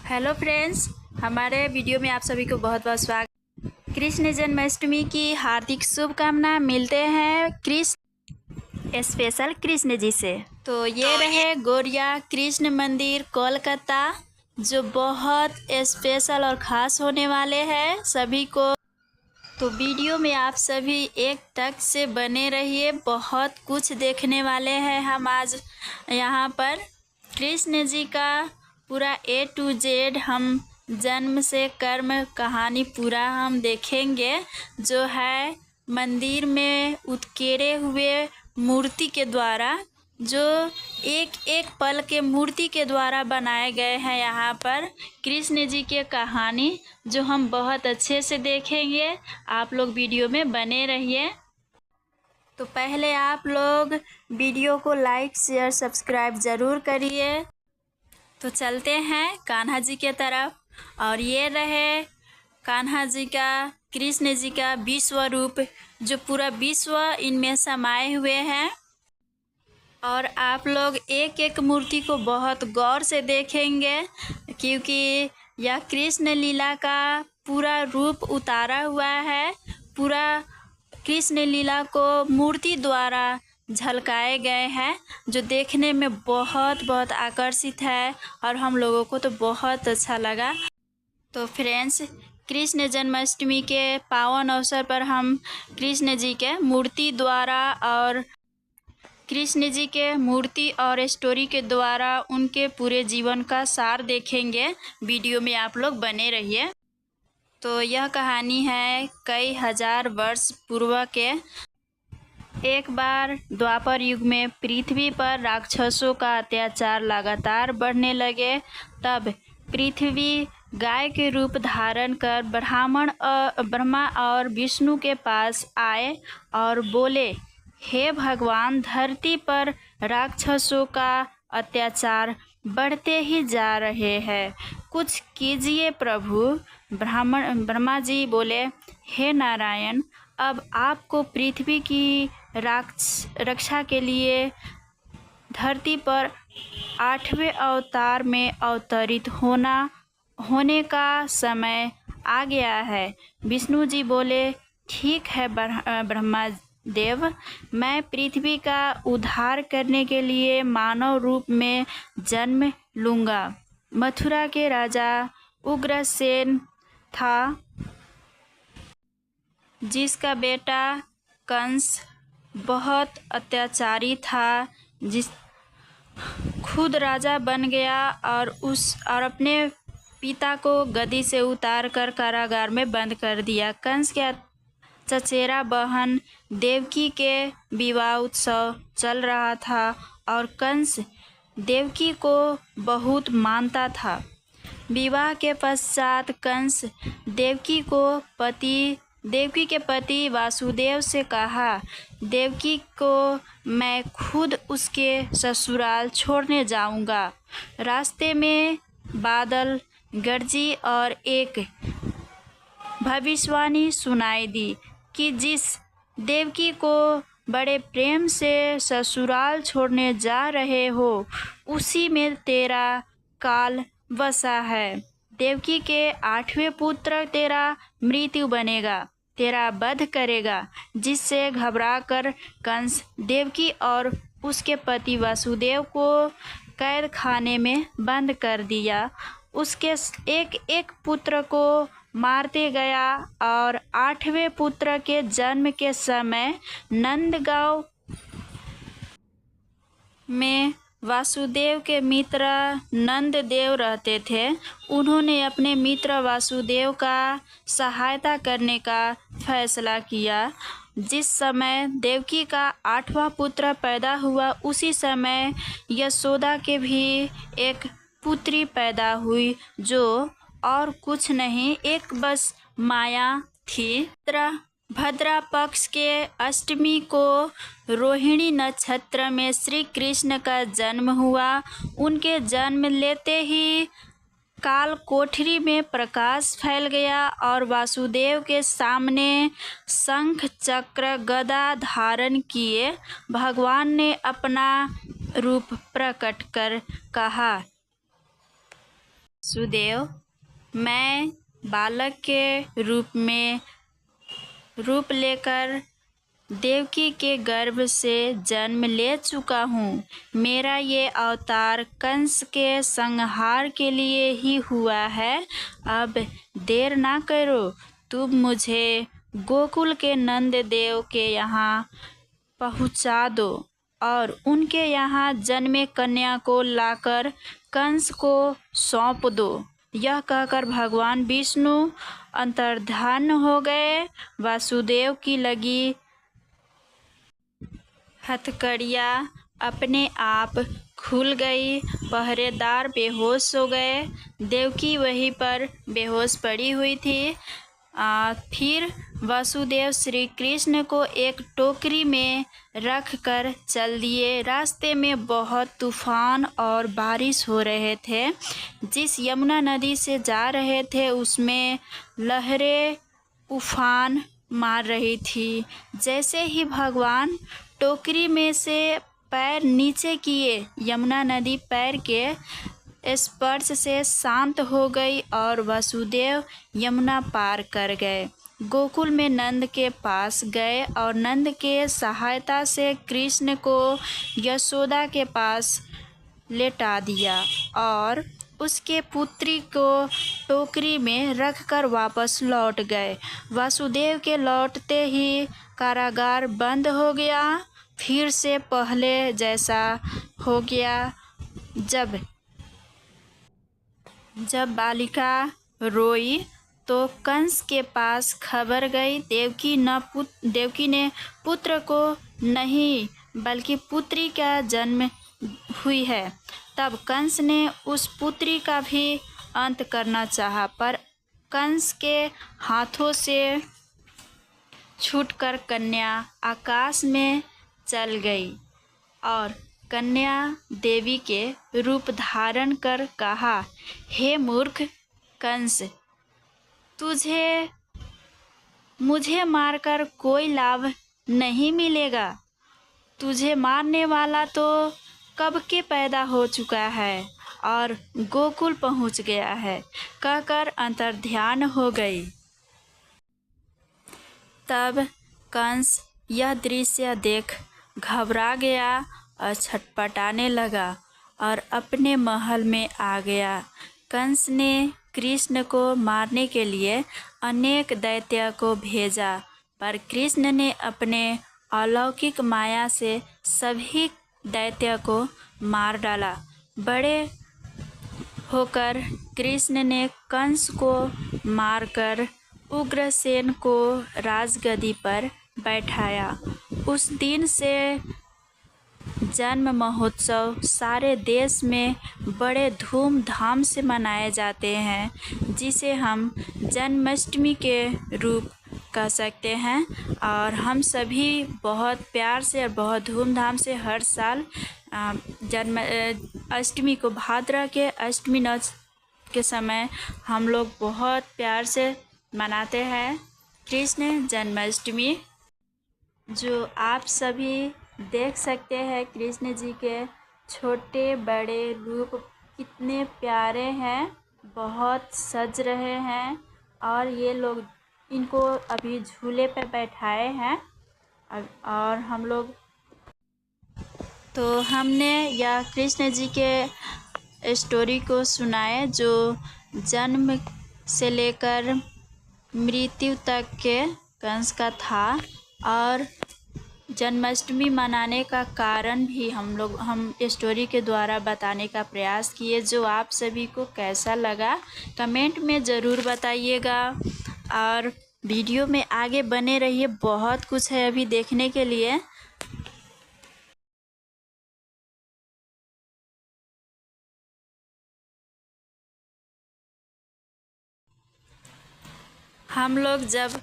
Hello friends, हमारे video में आप सभी को बहुत बहुत स्वागत। कृष्ण जन्माष्टमी की हार्दिक शुभकामना मिलते हैं कृष्ण स्पेशल कृष्ण जी से। तो ये रहे गोरिया कृष्ण मंदिर कोलकाता, जो बहुत स्पेशल और ख़ास होने वाले हैं सभी को। तो वीडियो में आप सभी एक तक से बने रहिए, बहुत कुछ देखने वाले हैं हम आज यहाँ पर। कृष्ण जी का पूरा A to Z हम जन्म से कर्म कहानी पूरा हम देखेंगे, जो है मंदिर में उत्केरे हुए मूर्ति के द्वारा, जो एक एक पल के मूर्ति के द्वारा बनाए गए हैं यहाँ पर कृष्ण जी के कहानी, जो हम बहुत अच्छे से देखेंगे। आप लोग वीडियो में बने रहिए। तो पहले आप लोग वीडियो को लाइक शेयर सब्सक्राइब ज़रूर करिए। तो चलते हैं कान्हा जी के तरफ। और ये रहे कान्हा जी का, कृष्ण जी का विश्व रूप, जो पूरा विश्व इनमें समाये हुए हैं। और आप लोग एक एक मूर्ति को बहुत गौर से देखेंगे, क्योंकि यह कृष्ण लीला का पूरा रूप उतारा हुआ है। पूरा कृष्ण लीला को मूर्ति द्वारा झलकाए गए हैं, जो देखने में बहुत बहुत आकर्षित है और हम लोगों को तो बहुत अच्छा लगा। तो फ्रेंड्स, कृष्ण जन्माष्टमी के पावन अवसर पर हम कृष्ण जी के मूर्ति द्वारा और कृष्ण जी के मूर्ति और स्टोरी के द्वारा उनके पूरे जीवन का सार देखेंगे। वीडियो में आप लोग बने रहिए। तो यह कहानी है कई हजार वर्ष पूर्व के। एक बार द्वापर युग में पृथ्वी पर राक्षसों का अत्याचार लगातार बढ़ने लगे। तब पृथ्वी गाय के रूप धारण कर ब्रह्मा और विष्णु के पास आए और बोले, हे भगवान, धरती पर राक्षसों का अत्याचार बढ़ते ही जा रहे हैं, कुछ कीजिए प्रभु। ब्रह्मा जी बोले, हे नारायण, अब आपको पृथ्वी की रक्षा के लिए धरती पर 8वें अवतार में अवतरित होने का समय आ गया है। विष्णु जी बोले, ठीक है ब्रह्मा देव, मैं पृथ्वी का उद्धार करने के लिए मानव रूप में जन्म लूँगा। मथुरा के राजा उग्रसेन था, जिसका बेटा कंस बहुत अत्याचारी था, जिस खुद राजा बन गया और अपने पिता को गद्दी से उतार कर कारागार में बंद कर दिया। कंस के चचेरा बहन देवकी के विवाह उत्सव चल रहा था और कंस देवकी को बहुत मानता था। विवाह के पश्चात कंस देवकी के पति वासुदेव से कहा, देवकी को मैं खुद उसके ससुराल छोड़ने जाऊंगा। रास्ते में बादल गरजी और एक भविष्यवाणी सुनाई दी कि जिस देवकी को बड़े प्रेम से ससुराल छोड़ने जा रहे हो, उसी में तेरा काल बसा है। देवकी के 8वें पुत्र तेरा मृत्यु बनेगा, तेरा वध करेगा। जिससे घबराकर कंस देवकी और उसके पति वासुदेव को कैद खाने में बंद कर दिया। उसके एक एक पुत्र को मारते गया और 8वें पुत्र के जन्म के समय नंदगांव में वासुदेव के मित्र नंददेव रहते थे। उन्होंने अपने मित्र वासुदेव का सहायता करने का फैसला किया। जिस समय देवकी का 8वां पुत्र पैदा हुआ, उसी समय यशोदा के भी एक पुत्री पैदा हुई, जो और कुछ नहीं, एक बस माया थी। भद्रा पक्ष के अष्टमी को रोहिणी नक्षत्र में श्री कृष्ण का जन्म हुआ। उनके जन्म लेते ही काल कोठरी में प्रकाश फैल गया और वासुदेव के सामने शंख चक्र गदा धारण किए भगवान ने अपना रूप प्रकट कर कहा, सुदेव, मैं बालक के रूप लेकर देवकी के गर्भ से जन्म ले चुका हूँ। मेरा ये अवतार कंस के संहार के लिए ही हुआ है। अब देर ना करो, तुम मुझे गोकुल के नंद देव के यहाँ पहुँचा दो और उनके यहाँ जन्मे कन्या को लाकर कंस को सौंप दो। यह कहकर भगवान विष्णु अंतर्धान हो गए। वासुदेव की लगी हथकड़ियाँ अपने आप खुल गई। पहरेदार बेहोश हो गए। देवकी वहीं पर बेहोश पड़ी हुई थी। फिर वासुदेव श्री कृष्ण को एक टोकरी में रख कर चल दिए। रास्ते में बहुत तूफान और बारिश हो रहे थे। जिस यमुना नदी से जा रहे थे उसमें लहरें उफान मार रही थी। जैसे ही भगवान टोकरी में से पैर नीचे किए, यमुना नदी पैर के स्पर्श से शांत हो गई और वासुदेव यमुना पार कर गए। गोकुल में नंद के पास गए और नंद के सहायता से कृष्ण को यशोदा के पास लेटा दिया और उसके पुत्री को टोकरी में रखकर वापस लौट गए। वासुदेव के लौटते ही कारागार बंद हो गया। फिर से पहले जैसा हो गया। जब बालिका रोई तो कंस के पास खबर गई। देवकी ने पुत्र को नहीं बल्कि पुत्री का जन्म हुई है। तब कंस ने उस पुत्री का भी अंत करना चाहा, पर कंस के हाथों से छूटकर कन्या आकाश में चल गई और कन्या देवी के रूप धारण कर कहा, हे मूर्ख कंस, मुझे मारकर कोई लाभ नहीं मिलेगा। तुझे मारने वाला तो कब के पैदा हो चुका है और गोकुल पहुंच गया है, कहकर अंतर्ध्यान हो गई। तब कंस यह दृश्य देख घबरा गया और छटपटाने लगा और अपने महल में आ गया। कंस ने कृष्ण को मारने के लिए अनेक दैत्य को भेजा, पर कृष्ण ने अपने अलौकिक माया से सभी दैत्य को मार डाला। बड़े होकर कृष्ण ने कंस को मारकर उग्रसेन को राजगद्दी पर बैठाया। उस दिन से जन्म महोत्सव सारे देश में बड़े धूमधाम से मनाए जाते हैं, जिसे हम जन्माष्टमी के रूप कह सकते हैं। और हम सभी बहुत प्यार से और बहुत धूमधाम से हर साल अष्टमी को, भाद्र के अष्टमी नवमी के समय हम लोग बहुत प्यार से मनाते हैं कृष्ण जन्माष्टमी। जो आप सभी देख सकते हैं कृष्ण जी के छोटे बड़े रूप कितने प्यारे हैं, बहुत सज रहे हैं। और ये लोग इनको अभी झूले पर बैठाए हैं और हम लोग तो हमने यह कृष्ण जी के स्टोरी को सुनाए जो जन्म से लेकर मृत्यु तक के कंस का था। और जन्माष्टमी मनाने का कारण भी हम स्टोरी के द्वारा बताने का प्रयास किए। जो आप सभी को कैसा लगा कमेंट में ज़रूर बताइएगा और वीडियो में आगे बने रहिए, बहुत कुछ है अभी देखने के लिए। हम लोग जब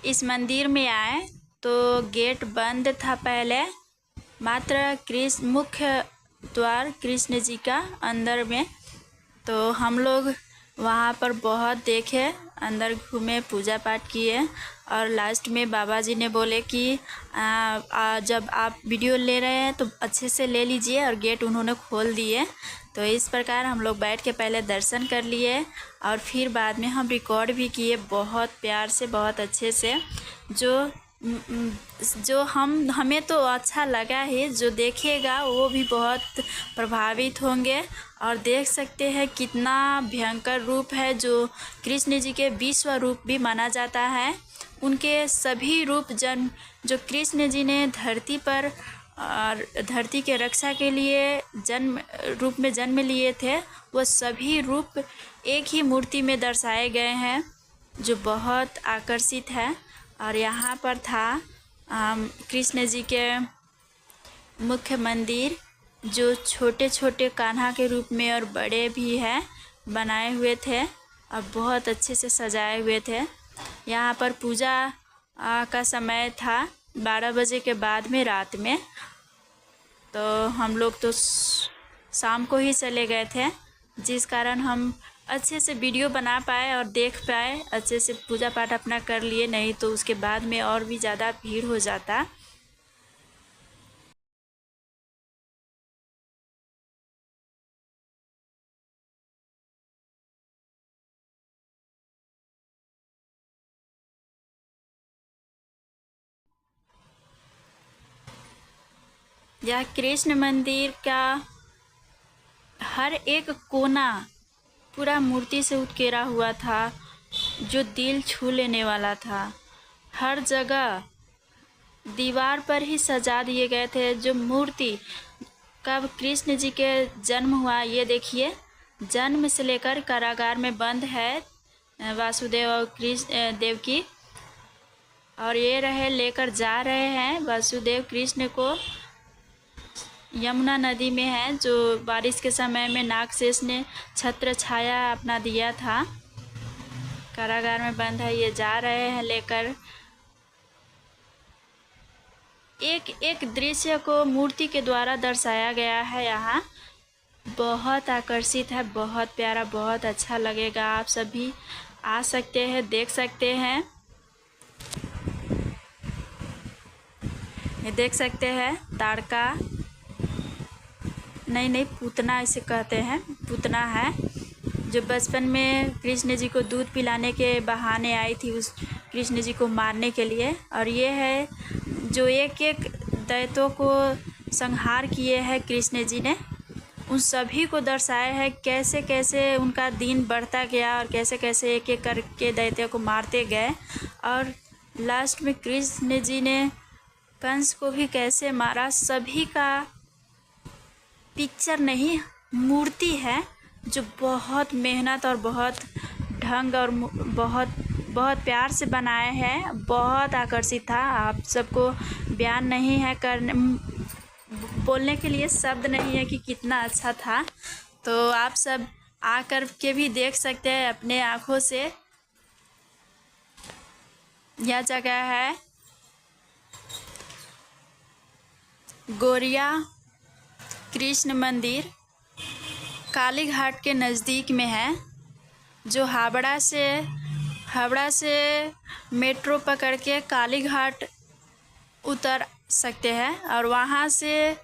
इस मंदिर में आए तो गेट बंद था पहले, मात्र मुख्य द्वार कृष्ण जी का अंदर में। तो हम लोग वहाँ पर बहुत देखे, अंदर घूमे, पूजा पाठ किए और लास्ट में बाबा जी ने बोले कि जब आप वीडियो ले रहे हैं तो अच्छे से ले लीजिए, और गेट उन्होंने खोल दिए। तो इस प्रकार हम लोग बैठ के पहले दर्शन कर लिए और फिर बाद में हम रिकॉर्ड भी किए बहुत प्यार से, बहुत अच्छे से। जो हमें तो अच्छा लगा ही, जो देखेगा वो भी बहुत प्रभावित होंगे। और देख सकते हैं कितना भयंकर रूप है, जो कृष्ण जी के विश्व रूप भी माना जाता है। उनके सभी रूप जो कृष्ण जी ने धरती पर और धरती के रक्षा के लिए रूप में जन्म लिए थे, वो सभी रूप एक ही मूर्ति में दर्शाए गए हैं, जो बहुत आकर्षित है। और यहाँ पर था कृष्ण जी के मुख्य मंदिर, जो छोटे छोटे कान्हा के रूप में और बड़े भी हैं बनाए हुए थे और बहुत अच्छे से सजाए हुए थे। यहाँ पर पूजा का समय था 12 बजे के बाद में, रात में। तो हम लोग तो शाम को ही चले गए थे, जिस कारण हम अच्छे से वीडियो बना पाए और देख पाए, अच्छे से पूजा पाठ अपना कर लिए। नहीं तो उसके बाद में और भी ज़्यादा भीड़ हो जाता। यह कृष्ण मंदिर का हर एक कोना पूरा मूर्ति से उत्केरा हुआ था, जो दिल छू लेने वाला था। हर जगह दीवार पर ही सजा दिए गए थे। जो मूर्ति कब कृष्ण जी के जन्म हुआ, ये देखिए, जन्म से लेकर कारागार में बंद है वासुदेव और कृष्ण देवकी। और ये रहे लेकर जा रहे हैं वासुदेव कृष्ण को, यमुना नदी में है, जो बारिश के समय में नागशेष ने छत्र छाया अपना दिया था। कारागार में बंद है, ये जा रहे हैं लेकर। एक एक दृश्य को मूर्ति के द्वारा दर्शाया गया है। यहाँ बहुत आकर्षित है, बहुत प्यारा, बहुत अच्छा लगेगा। आप सभी आ सकते हैं, देख सकते हैं। ये देख सकते हैं ताड़का, नहीं पूतना इसे कहते हैं, पूतना है, जो बचपन में कृष्ण जी को दूध पिलाने के बहाने आई थी उस कृष्ण जी को मारने के लिए। और ये है जो एक एक दैत्यों को संहार किए हैं कृष्ण जी ने, उन सभी को दर्शाया है कैसे कैसे उनका दिन बढ़ता गया और कैसे कैसे एक एक करके दैत्यों को मारते गए। और लास्ट में कृष्ण जी ने कंस को भी कैसे मारा, सभी का पिक्चर नहीं, मूर्ति है, जो बहुत मेहनत और बहुत ढंग और बहुत प्यार से बनाए हैं। बहुत आकर्षित था। आप सबको बयान नहीं है करने, बोलने के लिए शब्द नहीं है कि कितना अच्छा था। तो आप सब आकर के भी देख सकते हैं अपने आँखों से। यह जगह है गोरिया कृष्ण मंदिर, काली घाट के नज़दीक में है, जो हावड़ा से मेट्रो पकड़ के काली घाट उतर सकते हैं। और वहाँ से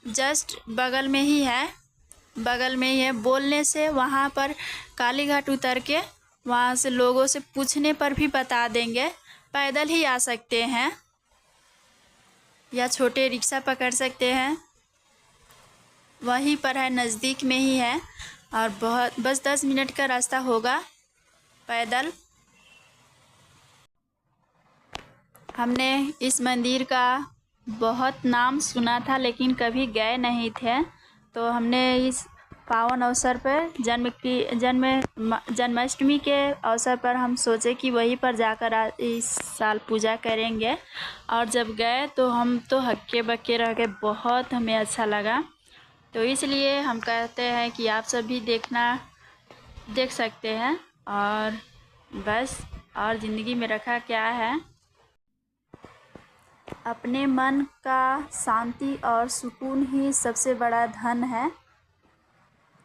जस्ट बगल में ही है, बोलने से वहाँ पर काली घाट उतर के वहाँ से लोगों से पूछने पर भी बता देंगे। पैदल ही आ सकते हैं या छोटे रिक्शा पकड़ सकते हैं, वहीं पर है, नज़दीक में ही है। और बस 10 मिनट का रास्ता होगा पैदल। हमने इस मंदिर का बहुत नाम सुना था, लेकिन कभी गए नहीं थे। तो हमने इस पावन अवसर पर जन्माष्टमी के अवसर पर हम सोचे कि वहीं पर जाकर इस साल पूजा करेंगे। और जब गए तो हम तो हक्के बक्के रह गए, बहुत हमें अच्छा लगा। तो इसलिए हम कहते हैं कि आप सभी देख सकते हैं। और बस, और ज़िंदगी में रखा क्या है, अपने मन का शांति और सुकून ही सबसे बड़ा धन है।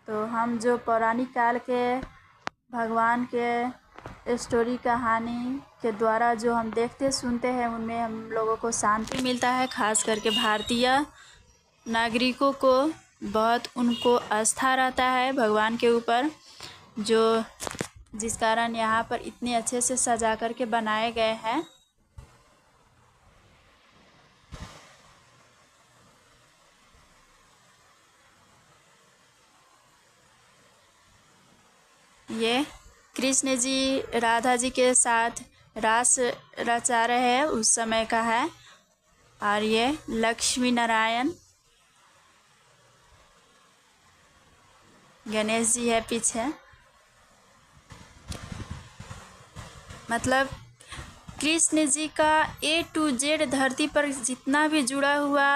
तो हम जो पौराणिक काल के भगवान के स्टोरी कहानी के द्वारा जो हम देखते सुनते हैं, उनमें हम लोगों को शांति मिलता है। खास करके भारतीय नागरिकों को बहुत उनको आस्था रहता है भगवान के ऊपर, जो जिस कारण यहाँ पर इतने अच्छे से सजा कर के बनाए गए हैं। ये कृष्ण जी राधा जी के साथ रास रचा रहे हैं उस समय का है। और ये लक्ष्मी नारायण गणेश जी है पीछे। मतलब कृष्ण जी का A to Z धरती पर जितना भी जुड़ा हुआ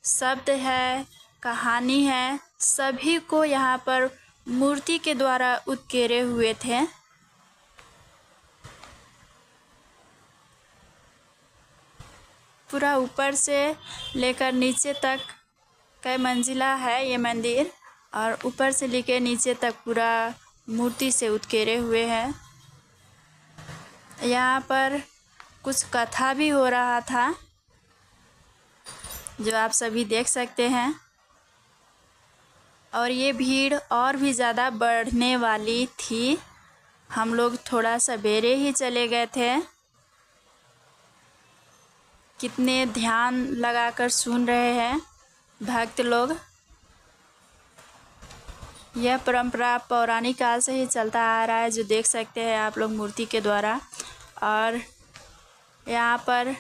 शब्द है, कहानी है, सभी को यहाँ पर मूर्ति के द्वारा उकेरे हुए थे। पूरा ऊपर से लेकर नीचे तक कई मंजिला है ये मंदिर, और ऊपर से लेकर नीचे तक पूरा मूर्ति से उकेरे हुए हैं। यहाँ पर कुछ कथा भी हो रहा था जो आप सभी देख सकते हैं। और ये भीड़ और भी ज़्यादा बढ़ने वाली थी। हम लोग थोड़ा सवेरे ही चले गए थे। कितने ध्यान लगाकर सुन रहे हैं भक्त लोग। यह परंपरा पौराणिक काल से ही चलता आ रहा है, जो देख सकते हैं आप लोग मूर्ति के द्वारा। और यहाँ पर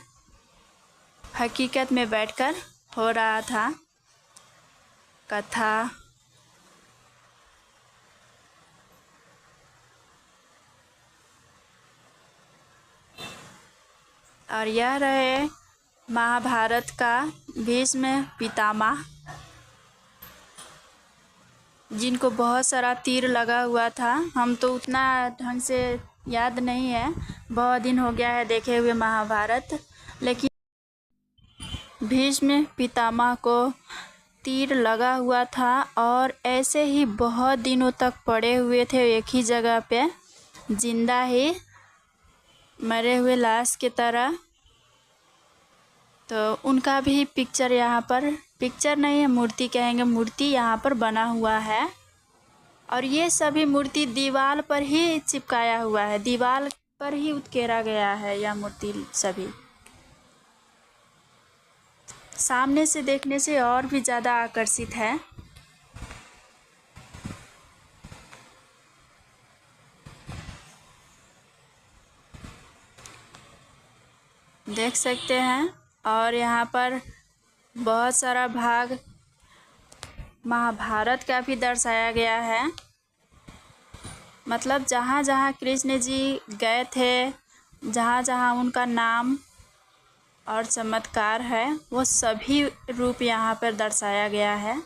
हकीकत में बैठकर हो रहा था कथा। और यह रहे महाभारत का भीष्म पितामह, जिनको बहुत सारा तीर लगा हुआ था। हम तो उतना ढंग से याद नहीं है, बहुत दिन हो गया है देखे हुए महाभारत, लेकिन भीष्म पितामह को तीर लगा हुआ था और ऐसे ही बहुत दिनों तक पड़े हुए थे एक ही जगह पे, जिंदा ही मरे हुए लाश की तरह। तो उनका भी पिक्चर यहाँ पर, पिक्चर नहीं है मूर्ति कहेंगे, मूर्ति यहाँ पर बना हुआ है। और ये सभी मूर्ति दीवार पर ही चिपकाया हुआ है, दीवार पर ही उकेरा गया है यह मूर्ति सभी। सामने से देखने से और भी ज़्यादा आकर्षित है। देख सकते हैं। और यहाँ पर बहुत सारा भाग महाभारत का भी दर्शाया गया है। मतलब जहाँ जहाँ कृष्ण जी गए थे, जहाँ जहाँ उनका नाम और चमत्कार है, वो सभी रूप यहाँ पर दर्शाया गया है।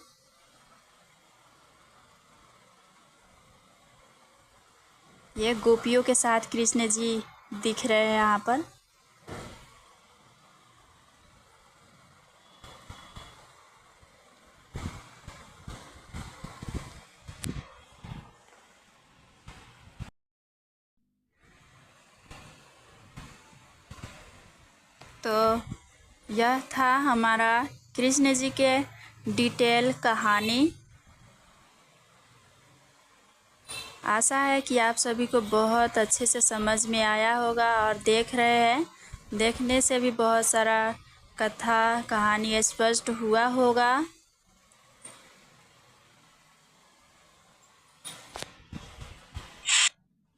ये गोपियों के साथ कृष्ण जी दिख रहे हैं यहाँ पर। तो यह था हमारा कृष्ण जी के डिटेल कहानी। आशा है कि आप सभी को बहुत अच्छे से समझ में आया होगा, और देख रहे हैं, देखने से भी बहुत सारा कथा कहानी स्पष्ट हुआ होगा।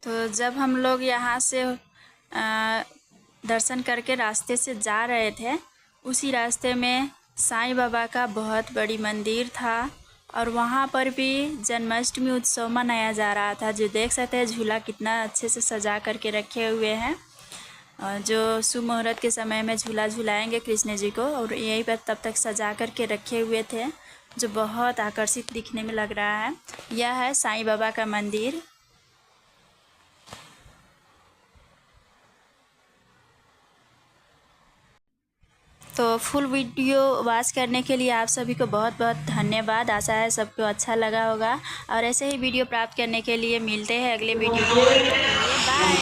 तो जब हम लोग यहाँ से दर्शन करके रास्ते से जा रहे थे, उसी रास्ते में साईं बाबा का बहुत बड़ी मंदिर था, और वहाँ पर भी जन्माष्टमी उत्सव मनाया जा रहा था। जो देख सकते हैं झूला कितना अच्छे से सजा करके रखे हुए हैं, जो शुभ मुहूर्त के समय में झूला झुलाएंगे कृष्ण जी को, और यहीं पर तब तक सजा करके रखे हुए थे, जो बहुत आकर्षित दिखने में लग रहा है। यह है साईं बाबा का मंदिर। तो फुल वीडियो वॉच करने के लिए आप सभी को बहुत बहुत धन्यवाद। आशा है सबको अच्छा लगा होगा, और ऐसे ही वीडियो प्राप्त करने के लिए मिलते हैं अगले वीडियो में।